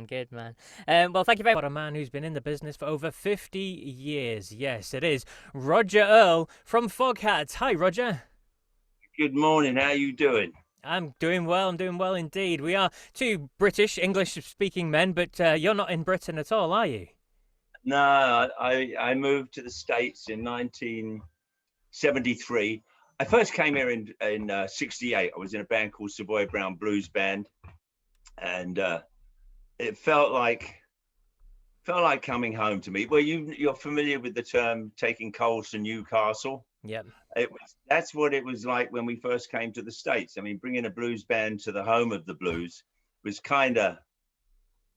Good man. Well, thank you very much. A man who's been in the business for over 50 years. Yes, it is Roger Earl from Foghat. Hi, Roger. Good morning. How you doing? I'm doing well. I'm doing well indeed. We are two British English-speaking men, but you're not in Britain at all, are you? No, I moved to the States in 1973. I first came here in '68. I was in a band called Savoy Brown Blues Band, and it felt like coming home to me. Well, you're familiar with the term taking coals to Newcastle. Yep. That's what it was like when we first came to the States. I mean, bringing a blues band to the home of the blues was kind of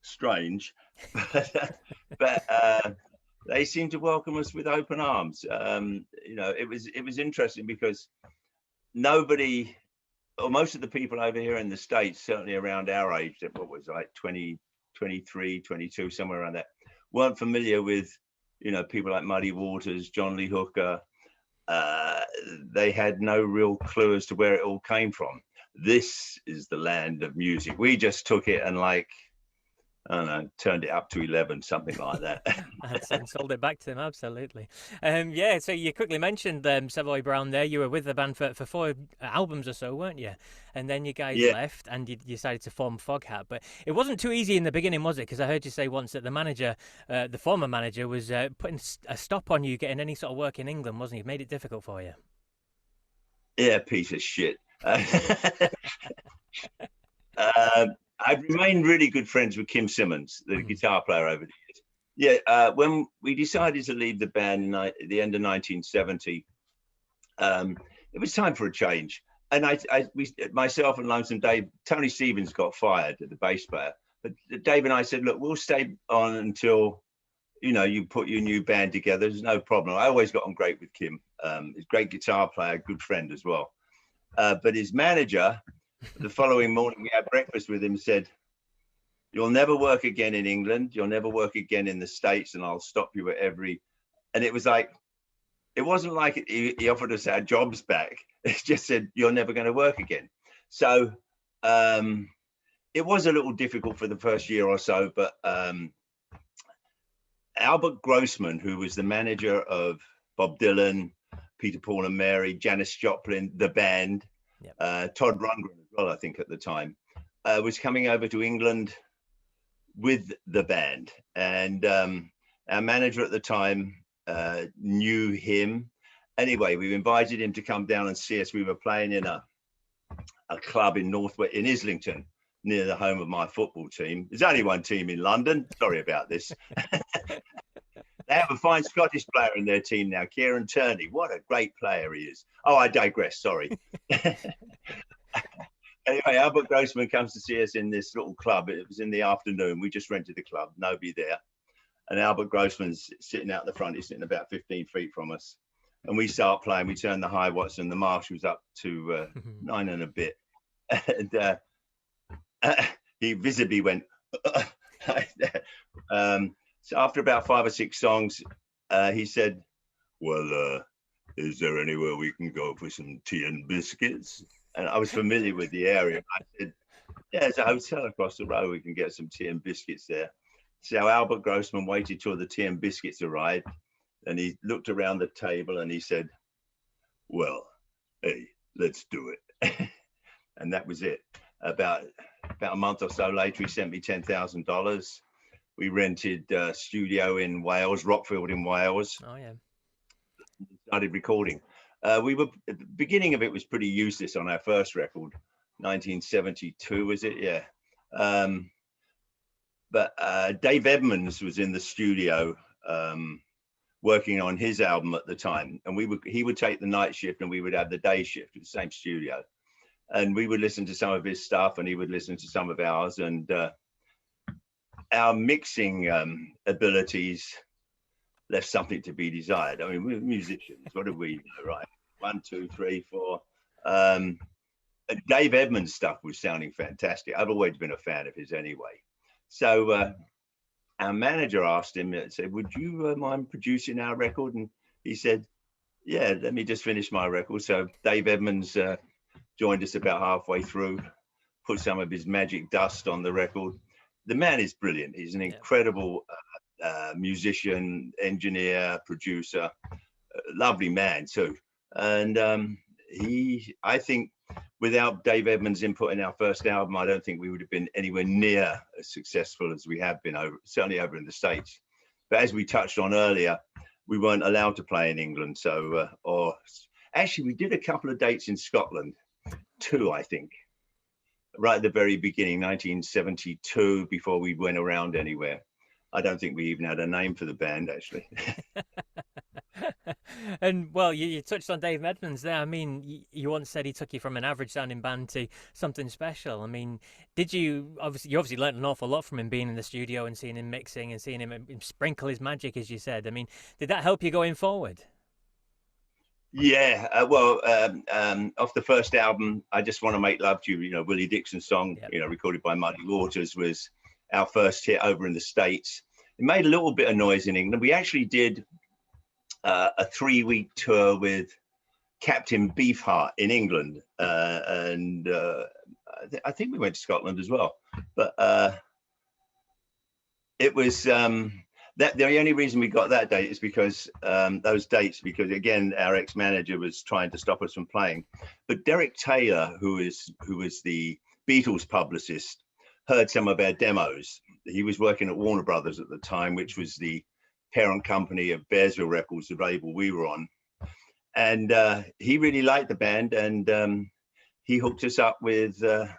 strange, but they seemed to welcome us with open arms. It was interesting because nobody, or most of the people over here in the States, certainly around our age, what was like 20, 23, 22, somewhere around that, weren't familiar with, people like Muddy Waters, John Lee Hooker. They had no real clue as to where it all came from. This is the land of music. We just took it and I don't know, turned it up to 11, something like that. And sold it back to them, absolutely. Yeah, so you quickly mentioned Savoy Brown there. You were with the band for four albums or so, weren't you? And then you guys Yeah, left and you decided to form Foghat. But it wasn't too easy in the beginning, was it? Because I heard you say once that the manager, the former manager, was putting a stop on you getting any sort of work in England, wasn't he? Made it difficult for you. yeah, piece of shit. I've remained really good friends with Kim Simmons, the Mhm. guitar player over the years. Yeah, when we decided to leave the band at the end of 1970, it was time for a change. And myself and Lonesome Dave, Tony Stevens got fired, the bass player. But Dave and I said, look, we'll stay on until you put your new band together. There's no problem. I always got on great with Kim. He's a great guitar player, good friend as well. But his manager, the following morning, we had breakfast with him, said, you'll never work again in England. You'll never work again in the States, and I'll stop you at every. And it was like, it wasn't like he offered us our jobs back. It just said, you're never going to work again. So it was a little difficult for the first year or so, but Albert Grossman, who was the manager of Bob Dylan, Peter, Paul and Mary, Janis Joplin, the band, Yep. Todd Rundgren as well, I think at the time, was coming over to England with the band. And our manager at the time knew him. Anyway, we invited him to come down and see us. We were playing in a club in Northwest, in Islington, near the home of my football team. There's only one team in London. Sorry about this. They have a fine Scottish player in their team now, Kieran Tierney. What a great player he is. Oh, I digress. Sorry. Anyway, Albert Grossman comes to see us in this little club. It was in the afternoon. We just rented the club, nobody there. And Albert Grossman's sitting out the front. He's sitting about 15 feet from us. And we start playing. We turn the high watts and the Marshall's up to 9 and a bit. And he visibly went. So after about 5 or 6 songs, he said, well, is there anywhere we can go for some tea and biscuits? And I was familiar with the area. I said, yeah, there's a hotel across the road. We can get some tea and biscuits there. So Albert Grossman waited till the tea and biscuits arrived. And he looked around the table and he said, well, hey, let's do it. And that was it. About a month or so later, he sent me $10,000. We rented a studio in Wales, Rockfield in Wales. Oh yeah. Started recording. The beginning of it was pretty useless on our first record, 1972, was it? Yeah. But Dave Edmunds was in the studio working on his album at the time, and he would take the night shift and we would have the day shift at the same studio, and we would listen to some of his stuff and he would listen to some of ours, and our mixing abilities left something to be desired. I mean, we're musicians. What do we know, right? 1, 2, 3, 4. Dave Edmunds' stuff was sounding fantastic. I've always been a fan of his anyway. So our manager asked him, said, would you mind producing our record? And he said, yeah, let me just finish my record. So Dave Edmunds joined us about halfway through, put some of his magic dust on the record. the man is brilliant. He's an incredible musician, engineer, producer, lovely man too. And I think without Dave Edmunds' input in our first album, I don't think we would have been anywhere near as successful as we have been, certainly over in the States. But as we touched on earlier, we weren't allowed to play in England. So, or actually, we did a couple of dates in Scotland, too, I think, right at the very beginning, 1972, before we went around anywhere. I don't think we even had a name for the band, actually. And well, you touched on Dave Edmunds there. I mean, you once said he took you from an average sounding band to something special. I mean, did you obviously learned an awful lot from him being in the studio and seeing him mixing and seeing him sprinkle his magic, as you said. I mean, did that help you going forward? Yeah, well, off the first album, I Just Want to Make Love to You, Willie Dixon's song, recorded by Muddy Waters, was our first hit over in the States. It made a little bit of noise in England. We actually did a 3-week tour with Captain Beefheart in England, and I think we went to Scotland as well. But it was that the only reason we got that date is because those dates, because again, our ex-manager was trying to stop us from playing. But Derek Taylor, who was the Beatles publicist, heard some of our demos. He was working at Warner Brothers at the time, which was the parent company of Bearsville Records, the label we were on. And he really liked the band, and he hooked us up with a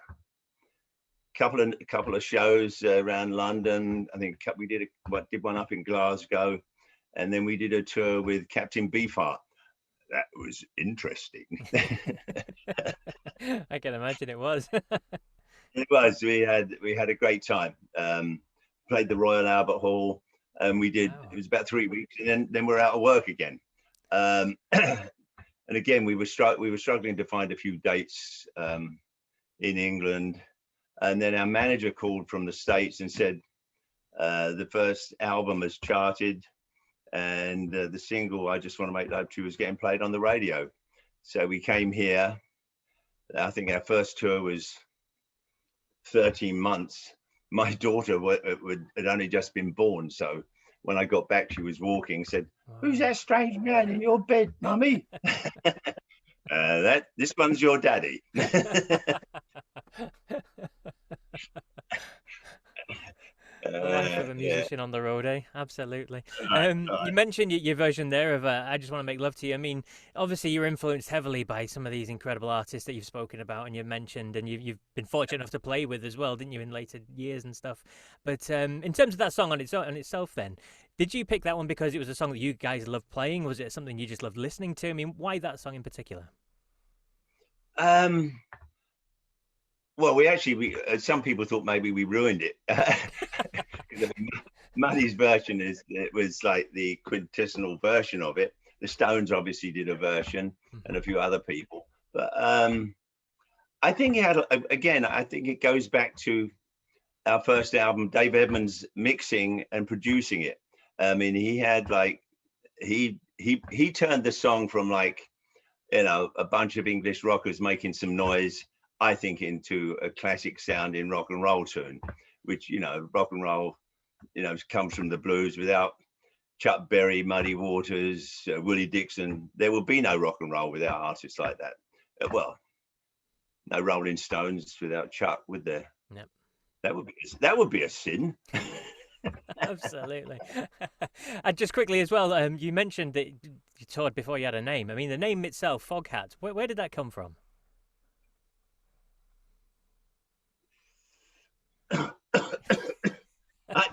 couple of shows around London. I think we did one up in Glasgow, and then we did a tour with Captain Beefheart. That was interesting. I can imagine it was. It was. We had a great time. Played the Royal Albert Hall, and we did. Wow. It was about 3 weeks, and then we're out of work again. And again, we were struggling to find a few dates in England, and then our manager called from the States and said the first album has charted, and the single "I Just Want to Make Love to You" was getting played on the radio. So we came here. I think our first tour was 13 months. My daughter had only just been born, so when I got back, she was walking, said, "Who's that strange man in your bed, Mummy?" This one's your daddy. Life of a musician on the road, eh? Absolutely. You mentioned your version there of "I Just Want to Make Love to You." I mean, obviously you're influenced heavily by some of these incredible artists that you've spoken about and you've mentioned, and you've been fortunate enough to play with as well, didn't you, in later years and stuff. But in terms of that song on itself, then, did you pick that one because it was a song that you guys loved playing? Was it something you just loved listening to? I mean, why that song in particular? Well, some people thought maybe we ruined it. Muddy's version was like the quintessential version of it. The Stones obviously did a version, and a few other people. But I think it goes back to our first album, Dave Edmunds mixing and producing it. I mean, he had he turned the song from a bunch of English rockers making some noise, I think, into a classic sounding rock and roll tune, which, rock and roll, comes from the blues. Without Chuck Berry, Muddy Waters, Willie Dixon, there would be no rock and roll without artists like that. Well, no Rolling Stones without Chuck, would there? Yep. That would be a sin. Absolutely. And just quickly as well, you mentioned that you toured before you had a name. I mean, the name itself, Foghat, where did that come from?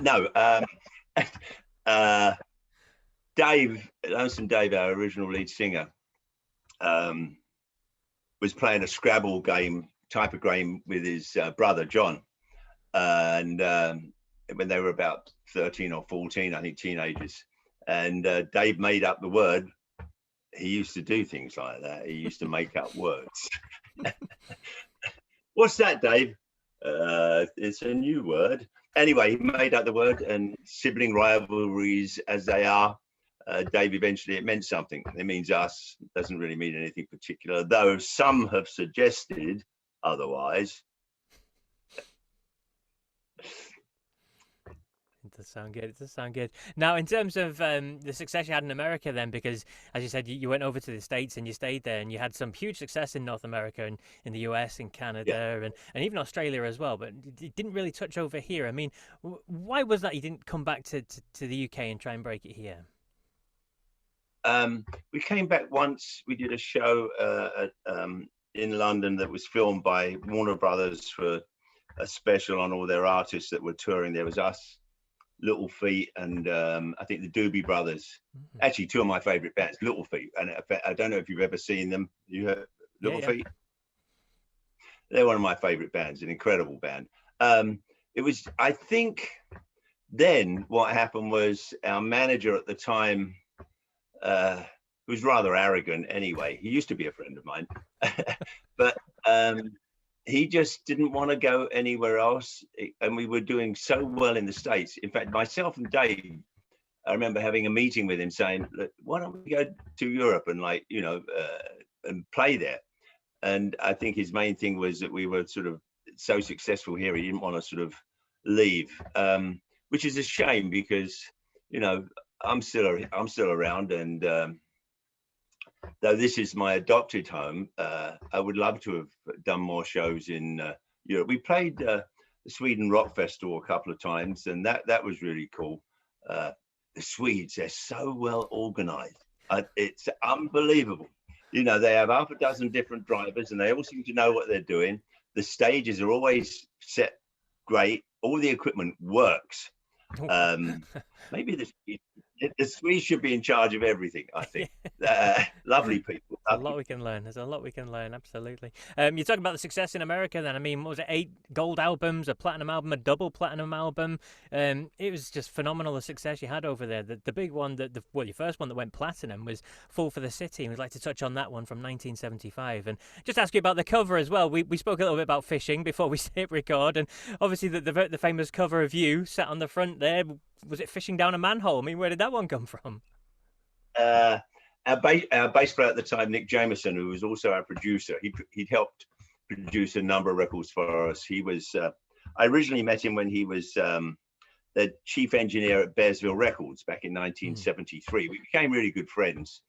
No. Dave, Lonesome Dave, our original lead singer, was playing a Scrabble type of game with his brother John, and when they were about 13 or 14, I think, teenagers, and Dave made up the word. He used to do things like that. He used to make up words. What's that, Dave? It's a new word. Anyway, he made up the word, and sibling rivalries as they are, Dave, eventually it meant something. It means us. It doesn't really mean anything particular, though some have suggested otherwise. does sound good. It does sound good. Now, in terms of the success you had in America, then, because as you said, you went over to the States and you stayed there, and you had some huge success in North America and in the US and Yeah. Canada and even Australia as well, but you didn't really touch over here. I mean, why was that you didn't come back to the UK and try and break it here? We came back once. We did a show in London that was filmed by Warner Brothers for a special on all their artists that were touring. There was us, Little Feat, and I think the Doobie Brothers. Actually, two of my favorite bands, Little Feat. And I don't know if you've ever seen them. You heard Little Feat? They're one of my favorite bands, an incredible band. It was, I think, then what happened was our manager at the time, who was rather arrogant anyway. He used to be a friend of mine, but he just didn't want to go anywhere else. And we were doing so well in the States. In fact, myself and Dave, I remember having a meeting with him saying, look, why don't we go to Europe and and play there? And I think his main thing was that we were sort of so successful here, he didn't want to sort of leave, which is a shame because, I'm still around, and though this is my adopted home, I would love to have done more shows in Europe. We played the Sweden Rock Festival a couple of times, and that was really cool. The Swedes, they're so well organized. It's unbelievable. They have half a dozen different drivers, and they all seem to know what they're doing. The stages are always set great. All the equipment works. Maybe the Swedes should be in charge of everything, I think. Lovely people. There's a lot we can learn. There's a lot we can learn, absolutely. You're talking about the success in America then. I mean, what was it, 8 gold albums, a platinum album, a double platinum album? It was just phenomenal, the success you had over there. The big one, your first one that went platinum was Fall for the City, and we'd like to touch on that one from 1975. And just ask you about the cover as well. We spoke a little bit about fishing before we hit record, and obviously the famous cover of you sat on the front there. Was it fishing down a manhole? I mean, where did that one come from? Our bass player at the time, Nick Jameson, who was also our producer, he'd helped produce a number of records for us. He was, I originally met him when he was the chief engineer at Bearsville Records back in 1973. We became really good friends,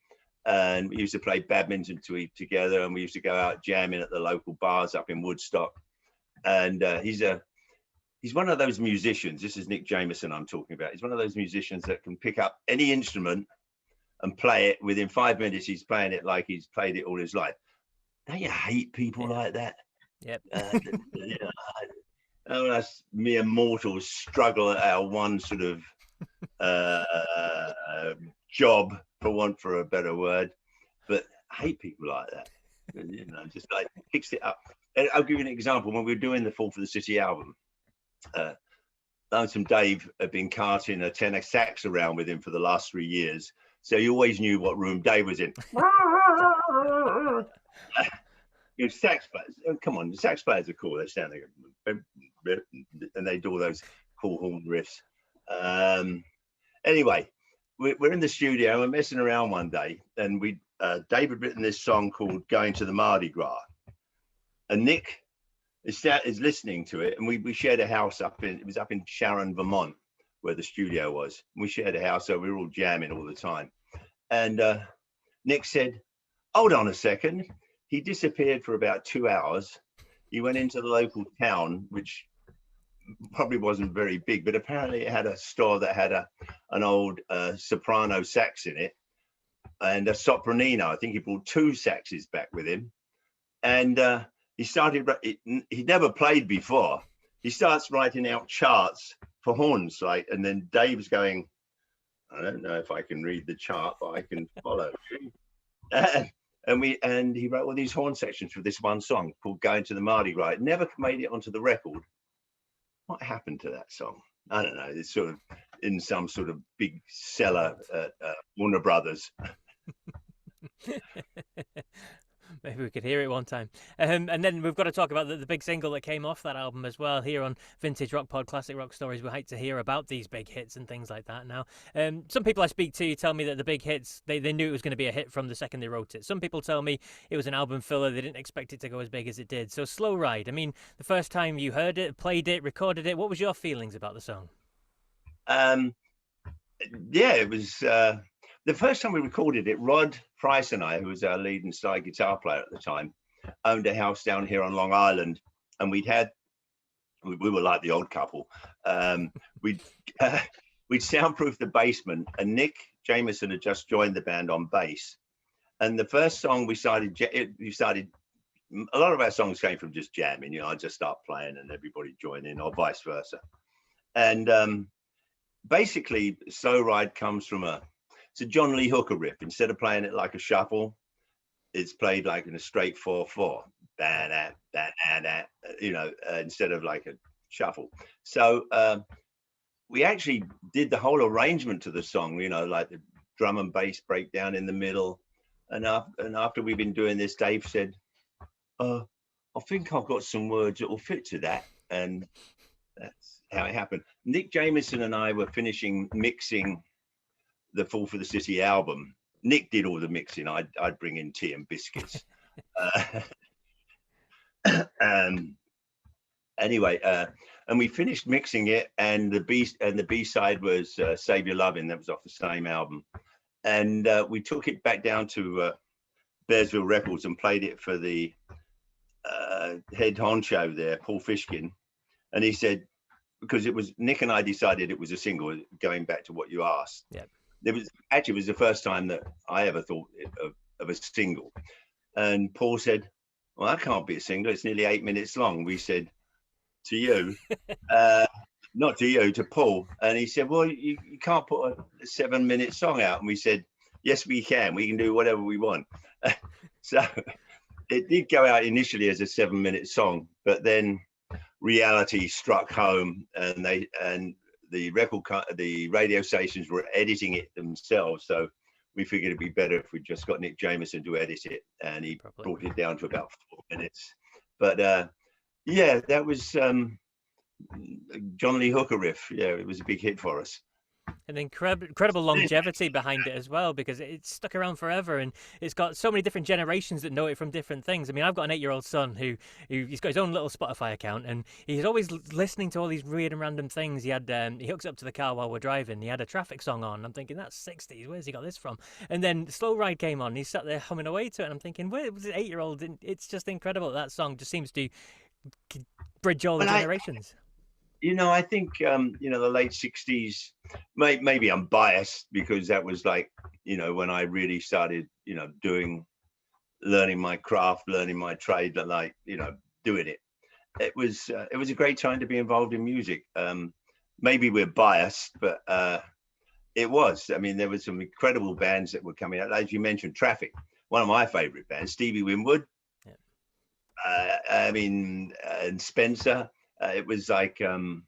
and we used to play badminton together, and we used to go out jamming at the local bars up in Woodstock. And he's one of those musicians. This is Nick Jameson I'm talking about. He's one of those musicians that can pick up any instrument and play it within 5 minutes. He's playing it like he's played it all his life. Don't you hate people like that? Yep. Us mere mortals struggle at our one sort of job, for a better word, but I hate people like that. Just like kicks it up. And I'll give you an example. When we were doing the Fall for the City album, Lonesome Dave had been carting a tenor sax around with him for the last 3 years, so he always knew what room Dave was in. Sax players, come on, the sax players are cool. They stand there and they do all those cool horn riffs. Anyway, we're in the studio, we're messing around one day, and Dave had written this song called "Going to the Mardi Gras," and Nick is listening to it, and we shared a house up in Sharon, Vermont, where the studio was. We shared a house, so we were all jamming all the time. And Nick said, hold on a second. He disappeared for about 2 hours. He went into the local town, which probably wasn't very big, but apparently it had a store that had an old soprano sax in it and a sopranino. I think he brought 2 saxes back with him. And he started, he'd never played before. He starts writing out charts for horns, and then Dave's going, I don't know if I can read the chart, but I can follow. And he wrote all these horn sections for this one song called "Going to the Mardi Gras." It never made it onto the record. What happened to that song? I don't know. It's sort of in some sort of big seller at Warner Brothers. Maybe we could hear it one time. And then we've got to talk about the big single that came off that album as well. Here on Vintage Rock Pod, Classic Rock Stories, we like to hear about these big hits and things like that. Now, some people I speak to tell me that the big hits, they knew it was going to be a hit from the second they wrote it. Some people tell me it was an album filler. They didn't expect it to go as big as it did. So Slow Ride, I mean, the first time you heard it, played it, recorded it, what was your feelings about the song? Um, yeah, it was the first time we recorded it. Rod Price and I, who was our lead and slide guitar player at the time, owned a house down here on Long Island, and we were like the odd couple. We'd we'd soundproof the basement, and Nick Jameson had just joined the band on bass. And the first song we started, a lot of our songs came from just jamming. You know, I'd just start playing and everybody join in, or vice versa. And basically, Slow Ride comes from it's a John Lee Hooker riff. Instead of playing it like a shuffle, it's played like in a straight 4/4, you know, instead of like a shuffle. So we actually did the whole arrangement to the song, you know, like the drum and bass breakdown in the middle. And after we've been doing this, Dave said, I think I've got some words that will fit to that. And that's how it happened. Nick Jameson and I were finishing mixing the Fall for the City album. Nick did all the mixing. I'd bring in tea and biscuits. Anyway, and we finished mixing it, and the B side was "Save Your Lovin'." That was off the same album, and we took it back down to Bearsville Records and played it for the head honcho there, Paul Fishkin, and he said, because it was Nick and I decided it was a single. Going back to what you asked, yeah, it was the first time that I ever thought of a single, and Paul said, "Well, that can't be a single. It's nearly 8 minutes long." We said, "To you, not to you, to Paul." And he said, "Well, you can't put a 7-minute song out." And we said, "Yes, we can. We can do whatever we want." So it did go out initially as a 7-minute song, but then reality struck home, and the radio stations were editing it themselves. So we figured it'd be better if we just got Nick Jameson to edit it, and he brought it down to about 4 minutes. But yeah, that was John Lee Hooker riff. Yeah, it was a big hit for us. And incredible longevity behind it as well, because it's stuck around forever, and it's got so many different generations that know it from different things. I mean, I've got an 8-year-old son he's got his own little Spotify account, and he's always listening to all these weird and random things. He hooks up to the car while we're driving. He had a traffic song on. I'm thinking, that's 60s. Where's he got this from? And then Slow Ride came on. He sat there humming away to it, and I'm thinking, where was it? 8-year-old? It's just incredible. That song just seems to bridge all the generations. I think, the late 60s, maybe I'm biased because that was like, when I really started, learning my craft, learning my trade, like, doing it. It was a great time to be involved in music. Maybe we're biased, but it was. I mean, there were some incredible bands that were coming out. As you mentioned, Traffic, one of my favorite bands, Stevie Winwood. Yeah. And Spencer. It was like, it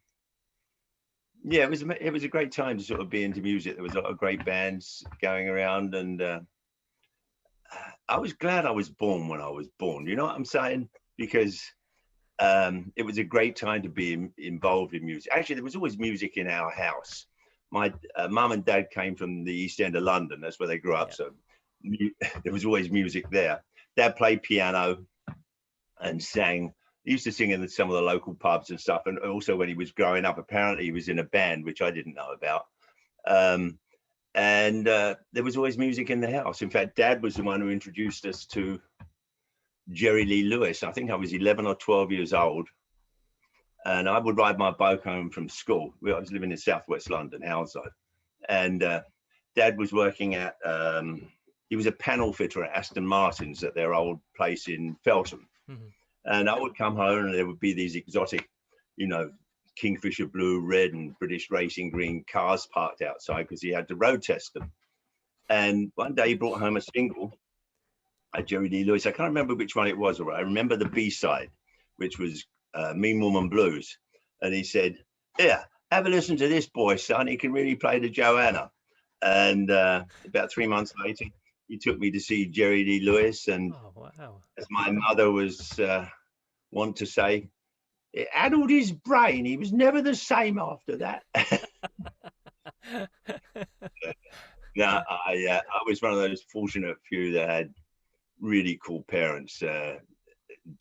was a great time to sort of be into music. There was a lot of great bands going around, and I was glad I was born when I was born. You know what I'm saying? Because it was a great time to be involved in music. Actually, there was always music in our house. My mum and dad came from the East End of London. That's where they grew up. Yeah. So there was always music there. Dad played piano and sang. He used to sing in some of the local pubs and stuff. And also when he was growing up, apparently he was in a band, which I didn't know about. And there was always music in the house. In fact, Dad was the one who introduced us to Jerry Lee Lewis. I think I was 11 or 12 years old. And I would ride my bike home from school. I was living in southwest London, Hounslow. And Dad was working at, he was a panel fitter at Aston Martin's at their old place in Feltham. Mm-hmm. And I would come home and there would be these exotic, Kingfisher blue, red and British racing green cars parked outside because he had to road test them. And one day he brought home a single by Jerry Lee Lewis. I can't remember which one it was. I remember the B-side, which was Mean Woman Blues. And he said, "Yeah, have a listen to this boy, son. He can really play the Joanna." And about 3 months later, he took me to see Jerry Lee Lewis, and as my mother was wont to say, it addled his brain. He was never the same after that. Now, I was one of those fortunate few that had really cool parents.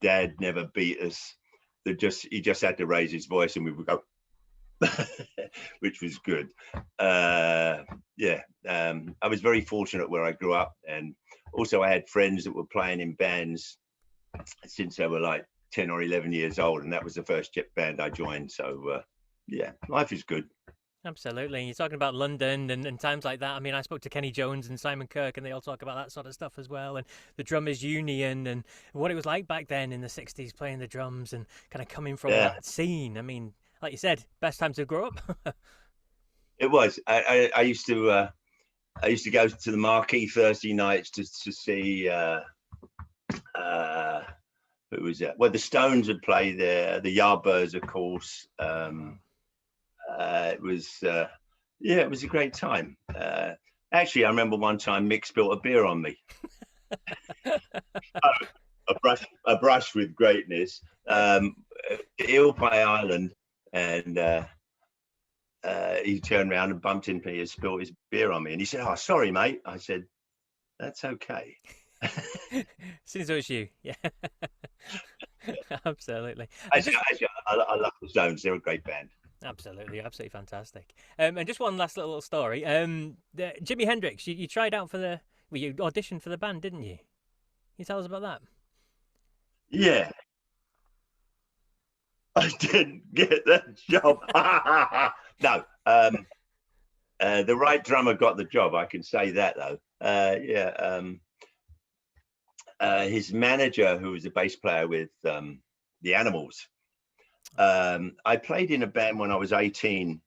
Dad never beat us. He just had to raise his voice, and we would go. which was good. I was very fortunate where I grew up, and also I had friends that were playing in bands since they were like 10 or 11 years old, and that was the first band I joined. So life is good. Absolutely. You're talking about London and times like that. I mean, I spoke to Kenny Jones and Simon Kirke, and they all talk about that sort of stuff as well, and the Drummers Union and what it was like back then in the 60s playing the drums and kind of coming from that scene. I mean, like you said, best time to grow up. It was. I used to go to the Marquee Thursday nights to see who was that? Well, the Stones would play there, the Yardbirds, of course. It was it was a great time. Actually, I remember one time Mick spilled a beer on me. a brush with greatness. He'll play Ireland, and he turned around and bumped into me and spilled his beer on me. And he said, "Oh, sorry, mate." I said, "That's okay." Seems it's you, yeah. Absolutely. Actually, I love the Stones. They're a great band. Absolutely fantastic. And just one last little story. Jimi Hendrix, you tried out for you auditioned for the band, didn't you? Can you tell us about that? Yeah. I didn't get that job. No. The right drummer got the job. I can say that, though. His manager, who was a bass player with the Animals. I played in a band when I was 18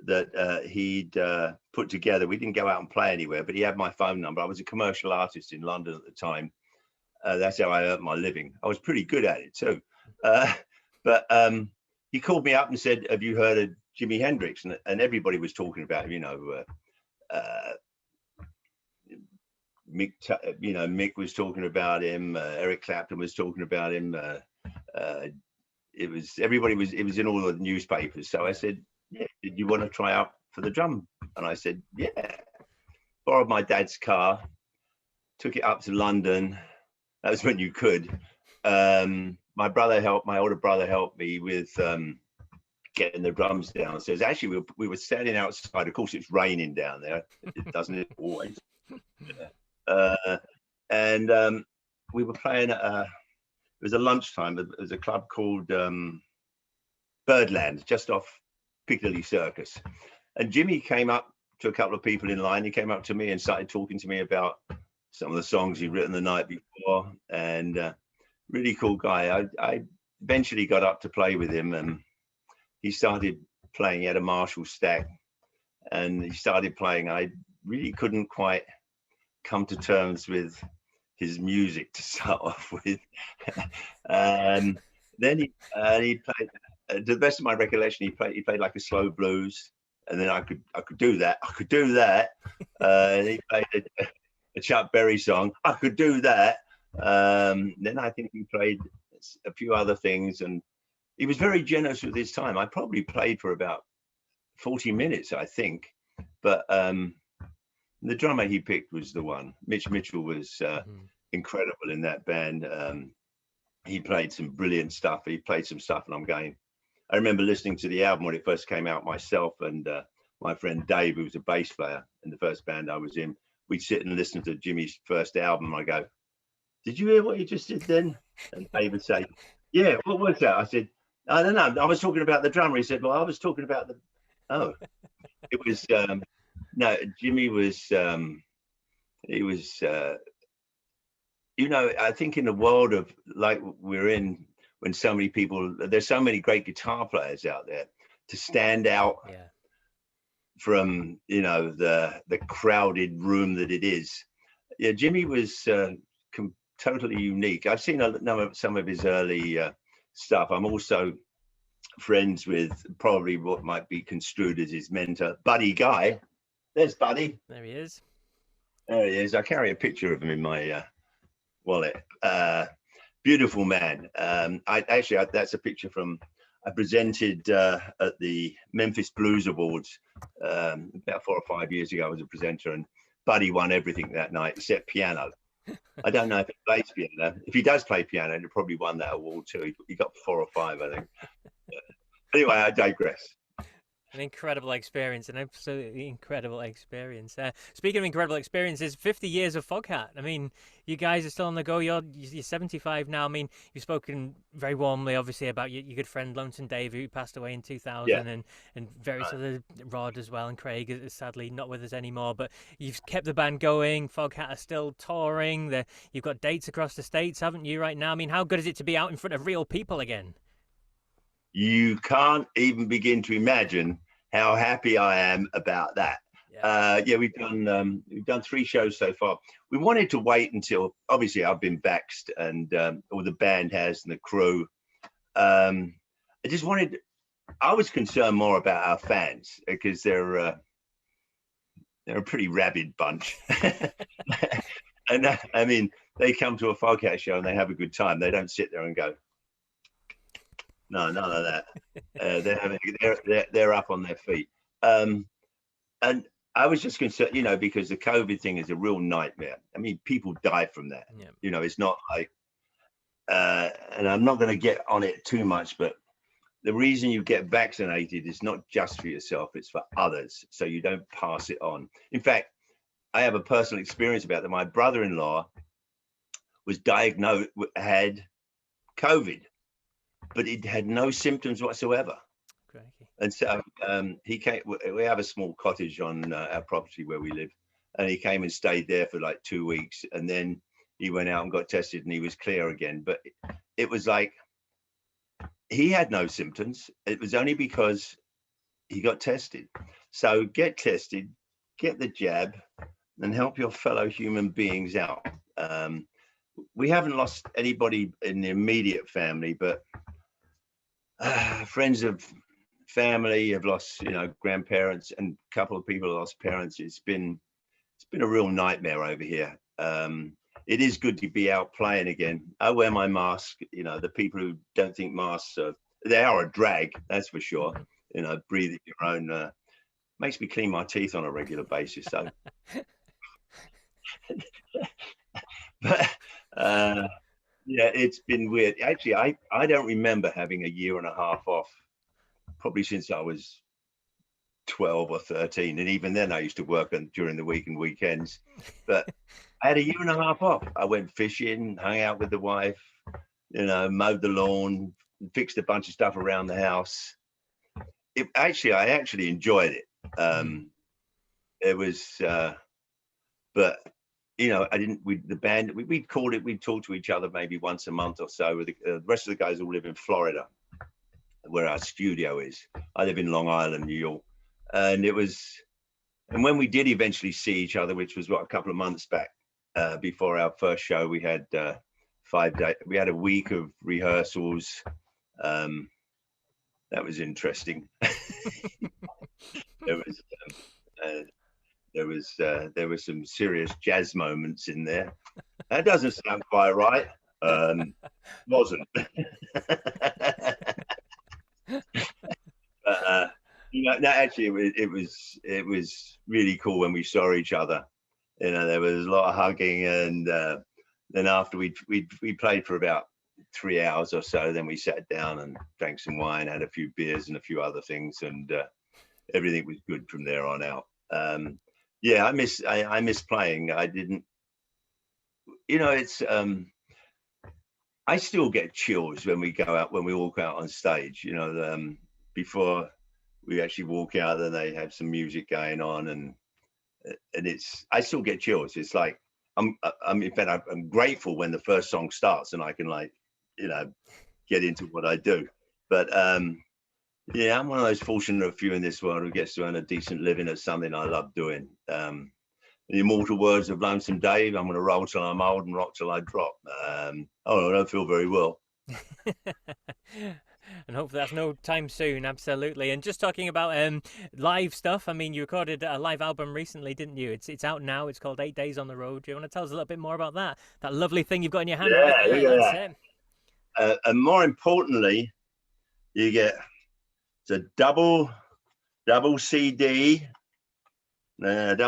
that he'd put together. We didn't go out and play anywhere, but he had my phone number. I was a commercial artist in London at the time. That's how I earned my living. I was pretty good at it too. But he called me up and said, "Have you heard of Jimi Hendrix?" And everybody was talking about him, Mick was talking about him. Eric Clapton was talking about him. It was in all the newspapers. So I said, "Yeah, did you want to try out for the drum?" And I said, "Yeah." Borrowed my dad's car, took it up to London. That was when you could. My older brother helped me with getting the drums downstairs. Actually, we were standing outside. Of course, it's raining down there. It doesn't always. And we were playing at it was a lunchtime. It was a club called Birdland, just off Piccadilly Circus. And Jimmy came up to a couple of people in line. He came up to me and started talking to me about some of the songs he'd written the night before. And really cool guy. I eventually got up to play with him, and he started playing. He had a Marshall stack, and he started playing. I really couldn't quite come to terms with his music to start off with. Then he played, to the best of my recollection, he played like a slow blues, and then I could do that. And he played a Chuck Berry song. I could do that. Then I think he played a few other things, and he was very generous with his time. I probably played for about 40 minutes, I think, but the drummer he picked was the one. Mitch Mitchell was incredible in that band. He played some brilliant stuff. He played some stuff, and I remember listening to the album when it first came out myself, and my friend Dave, who was a bass player in the first band I was in, we'd sit and listen to Jimmy's first album. I go, "Did you hear what he just did then?" And Dave would say, "Yeah, what was that?" I said, "I don't know. I was talking about the drummer." He said, "Well, I was talking about the..." Oh, it was... No, Jimmy was... he was... I think in the world of like we're in, when so many people... There's so many great guitar players out there, to stand out from, the crowded room that it is. Yeah, Jimmy was totally unique. I've seen some of his early stuff. I'm also friends with probably what might be construed as his mentor, Buddy Guy. There's Buddy. There he is. There he is. I carry a picture of him in my wallet. Beautiful man. That's a picture from... I presented at the Memphis Blues Awards about 4 or 5 years ago. I was a presenter, and Buddy won everything that night except piano. I don't know if he plays piano. If he does play piano, he probably won that award too. He got 4 or 5, I think. Anyway, I digress. An incredible experience, an absolutely incredible experience. Speaking of incredible experiences, 50 years of Foghat. I mean, you guys are still on the go. You're 75 now. I mean, you've spoken very warmly, obviously, about your good friend Lonesome Dave, who passed away in Yeah. 2000, and various other, Rod as well, and Craig is sadly not with us anymore. But you've kept the band going. Foghat are still touring. You've got dates across the states, haven't you, right now? I mean, how good is it to be out in front of real people again? You can't even begin to imagine how happy I am about that. Yeah, we've done 3 shows so far. We wanted to wait until, obviously I've been vaxxed, and or the band has, and the crew. I was concerned more about our fans, because they're a pretty rabid bunch. And I mean, they come to a Foghat show and they have a good time. They don't sit there and go, no, none of that. They're up on their feet. And I was just concerned, because the COVID thing is a real nightmare. I mean, people die from that. Yeah. It's not like, and I'm not going to get on it too much, but the reason you get vaccinated is not just for yourself, it's for others, so you don't pass it on. In fact, I have a personal experience about that. My brother-in-law was diagnosed, had COVID, but he had no symptoms whatsoever. Crikey. And so he came. We have a small cottage on our property where we live, and he came and stayed there for like 2 weeks, and then he went out and got tested, and he was clear again. But it was like he had no symptoms. It was only because he got tested. So get tested, get the jab, and help your fellow human beings out. We haven't lost anybody in the immediate family, but friends of family have lost, grandparents, and a couple of people have lost parents. It's been a real nightmare over here. It is good to be out playing again. I wear my mask. The people who don't think masks they are a drag, that's for sure. Breathing your own makes me clean my teeth on a regular basis. So, but yeah, it's been weird. Actually, I don't remember having a year and a half off, probably since I was 12 or 13, and even then I used to work during the week and weekends. But I had a year and a half off. I went fishing, hung out with the wife, mowed the lawn, fixed a bunch of stuff around the house. I actually enjoyed it. It was, but the band, we'd call it, we'd talk to each other maybe once a month or so. The rest of the guys all live in Florida, where our studio is. I live in Long Island, New York. And when we did eventually see each other, which was a couple of months back, before our first show, we had 5 days. We had a week of rehearsals. That was interesting. There was some serious jazz moments in there. That doesn't sound quite right. Wasn't. No, actually, it was really cool when we saw each other. There was a lot of hugging, and then after we played for about 3 hours or so, then we sat down and drank some wine, had a few beers and a few other things, and everything was good from there on out. Yeah, I miss playing. I didn't, it's I still get chills when we walk out on stage. Before we actually walk out, then they have some music going on, and I still get chills. It's like in fact, I'm grateful when the first song starts and I can get into what I do. But yeah, I'm one of those fortunate few in this world who gets to earn a decent living at something I love doing. The immortal words of Lonesome Dave, I'm going to roll till I'm old and rock till I drop. I don't feel very well. And hopefully that's no time soon. Absolutely. And just talking about live stuff, I mean, you recorded a live album recently, didn't you? It's out now. It's called 8 Days on the Road. Do you want to tell us a little bit more about that lovely thing you've got in your hand? Yeah, right there? look That's at that. And more importantly, you get a double CD, an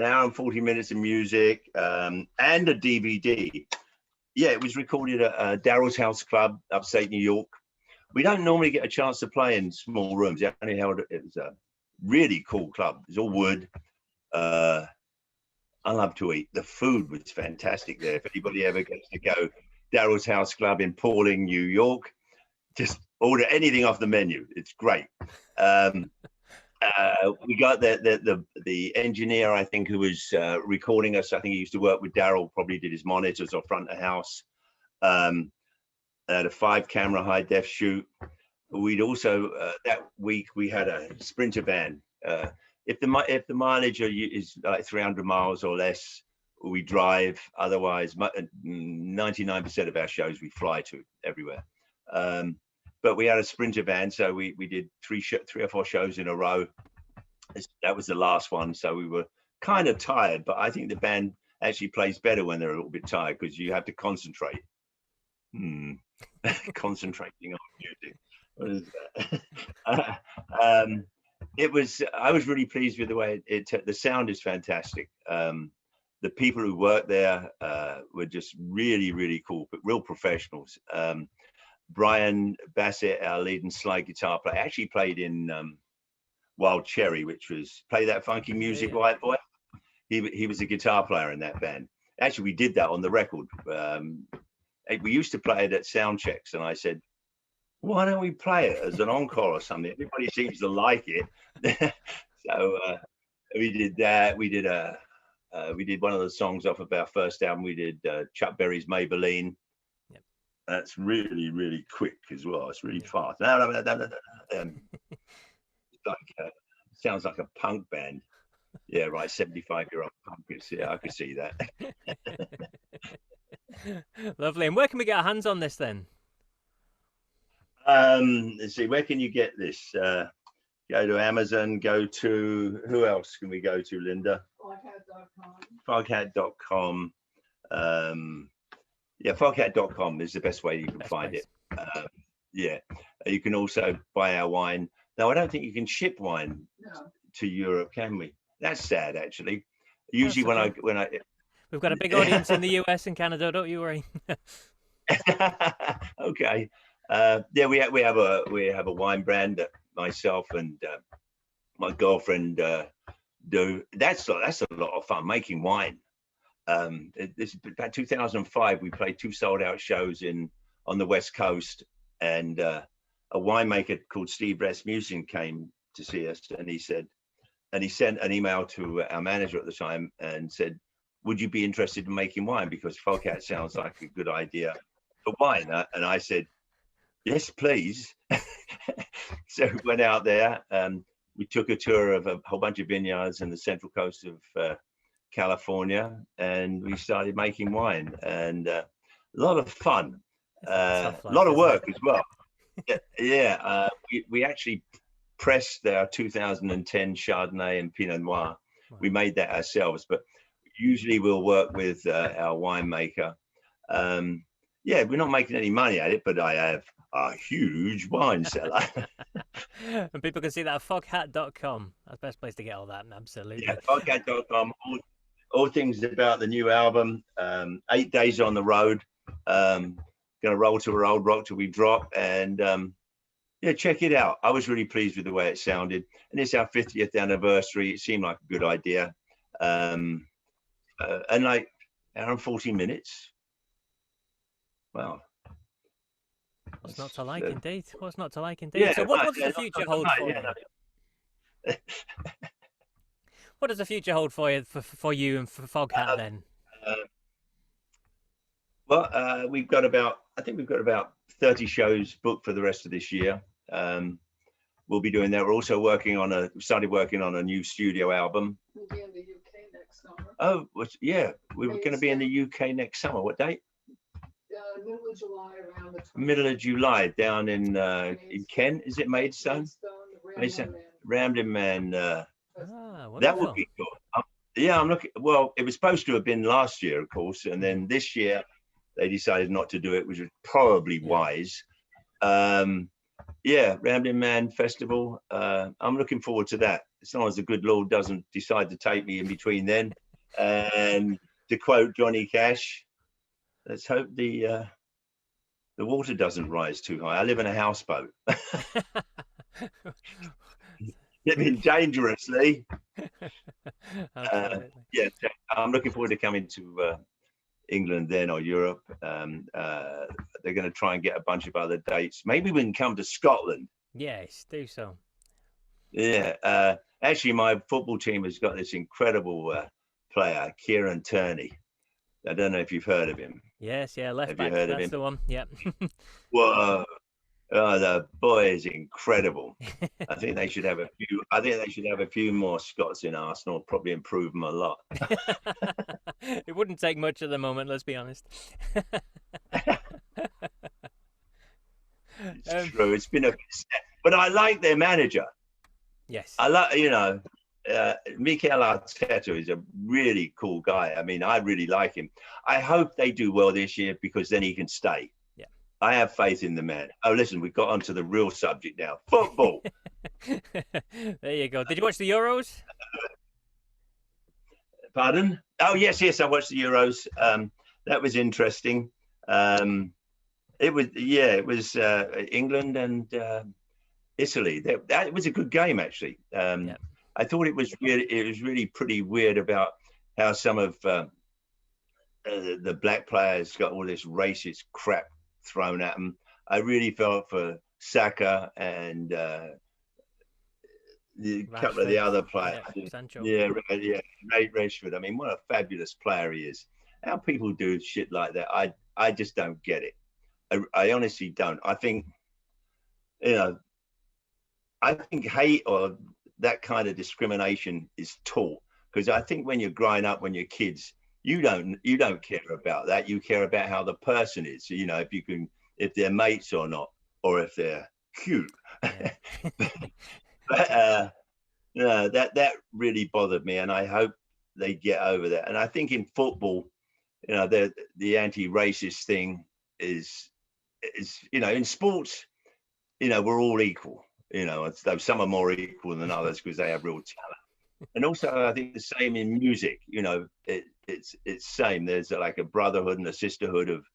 hour and 40 minutes of music, and a DVD. Yeah, it was recorded at Daryl's House Club, upstate New York, we don't normally get a chance to play in small rooms. It only held, it was a really cool club. It's all wood. I love to eat. The food was fantastic there. If anybody ever gets to go, Daryl's House Club in Pawling, New York, just order anything off the menu. It's great. We got the engineer, I think, who was recording us. I think he used to work with Daryl, probably did his monitors or front of house. At a 5-camera high def shoot. We'd also that week we had a sprinter van. If the mileage is like 300 miles or less, we drive. Otherwise, 99% of our shows we fly to everywhere. But we had a sprinter van, so we did three or four shows in a row. That was the last one, so we were kind of tired. But I think the band actually plays better when they're a little bit tired because you have to concentrate. Concentrating on music. What is that? I was really pleased with the way the sound is fantastic. The people who worked there were just really, really cool, but real professionals. Brian Bassett, our lead and slide guitar player, actually played in Wild Cherry, which was Play That Funky Music, White Boy. He was a guitar player in that band. Actually, we did that on the record. We used to play it at sound checks, and I said, why don't we play it as an encore or something? Everybody seems to like it. So we did that. We did one of the songs off of our first album. We did Chuck Berry's Maybelline. Yep. That's really, really quick as well. It's really fast. It's like sounds like a punk band. Yeah, right. 75-year-old punk. Yeah, I could see that. Lovely. And where can we get our hands on this then? Let's see, where can you get this? Go to Amazon, go to, who else can we go to, Linda? Foghat.com. Yeah, foghat.com is the best way you can find it. Yeah, you can also buy our wine. No, I don't think you can ship wine to Europe, can we? That's sad, actually. Usually when I we've got a big audience in the US and Canada, don't you worry. Okay. Yeah, we have a wine brand that myself and my girlfriend do. That's a lot of fun making wine. This about 2005. We played 2 sold-out shows on the West Coast, and a winemaker called Steve Rasmussen came to see us, and he sent an email to our manager at the time and said, would you be interested in making wine? Because Foghat sounds like a good idea for wine. And I said, yes, please. So we went out there. We took a tour of a whole bunch of vineyards in the central coast of California, and we started making wine. And a lot of fun, a lot of work as well. Yeah, we actually pressed our 2010 Chardonnay and Pinot Noir. Wow. We made that ourselves, but usually we'll work with our winemaker. Yeah, we're not making any money at it, but I have a huge wine cellar. And people can see that at foghat.com. That's the best place to get all that, absolutely. Yeah, foghat.com. All things about the new album. 8 days on the road. Gonna roll to a old rock till we drop, and yeah, check it out. I was really pleased with the way it sounded, and it's our 50th anniversary. It seemed like a good idea. And like hour and 40 minutes. Wow. What's not to like, indeed? What's not to like, indeed? Yeah, so what does the future hold for you? What does the future hold for you and for Foghat then? Well, we've got about 30 shows booked for the rest of this year. We'll be doing that. We're also started working on a new studio album. We'll be in the UK next summer. Oh, yeah, we were going to be in the UK next summer. What date? Middle of July, around the 20th. Middle of July, down in Kent. Is it Maidstone? Ramblin' Man. That would be cool. Yeah, I'm looking. Well, it was supposed to have been last year, of course, and then this year they decided not to do it, which was probably wise. Yeah, Ramblin' Man Festival. I'm looking forward to that. As long as the good Lord doesn't decide to take me in between then. And to quote Johnny Cash, let's hope the the water doesn't rise too high. I live in a houseboat. Living dangerously. Yeah, I'm looking forward to coming to England then, or Europe. They're going to try and get a bunch of other dates. Maybe we can come to Scotland. Yes, do so. Yeah. Actually, my football team has got this incredible player, Kieran Tierney. I don't know if you've heard of him. Yes, yeah, left back. Have you heard of That's him? the one. Yep. Whoa. Oh, the boy is incredible. I think they should have a few. I think they should have a few more Scots in Arsenal. Probably improve them a lot. It wouldn't take much at the moment. Let's be honest. It's true. It's been but I like their manager. Yes. I like, Mikel Arteta is a really cool guy. I mean, I really like him. I hope they do well this year because then he can stay. Yeah. I have faith in the man. Oh, listen, we've got onto the real subject now. Football. There you go. Did you watch the Euros? Pardon? Oh, yes. I watched the Euros. That was interesting. It was England and Italy. That was a good game, actually. I thought it was really pretty weird about how some of the black players got all this racist crap thrown at them. I really felt for Saka and a couple of the other players. Yeah, Rashford. I mean, what a fabulous player he is. How people do shit like that, I just don't get it. I honestly don't. I think, I think hate or that kind of discrimination is taught, because I think when you're growing up, when you're kids, you don't care about that. You care about how the person is. So, if they're mates or not, or if they're cute. Yeah. But that really bothered me, and I hope they get over that. And I think in football, the anti-racist thing is in sports, we're all equal. Though some are more equal than others because they have real talent. And also, I think the same in music. It's same. There's like a brotherhood and a sisterhood of,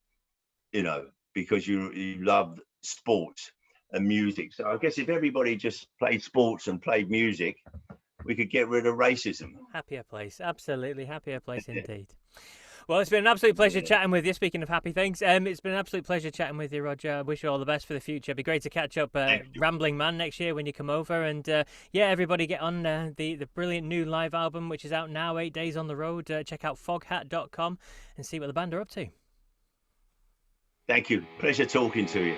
because you love sports and music. So I guess if everybody just played sports and played music, we could get rid of racism. Happier place, absolutely happier place indeed. Well, it's been an absolute pleasure chatting with you. Speaking of happy things, it's been an absolute pleasure chatting with you, Roger. I wish you all the best for the future. It'd be great to catch up, Rambling Man, next year when you come over. And everybody get on the brilliant new live album, which is out now, 8 Days on the Road. Check out foghat.com and see what the band are up to. Thank you. Pleasure talking to you.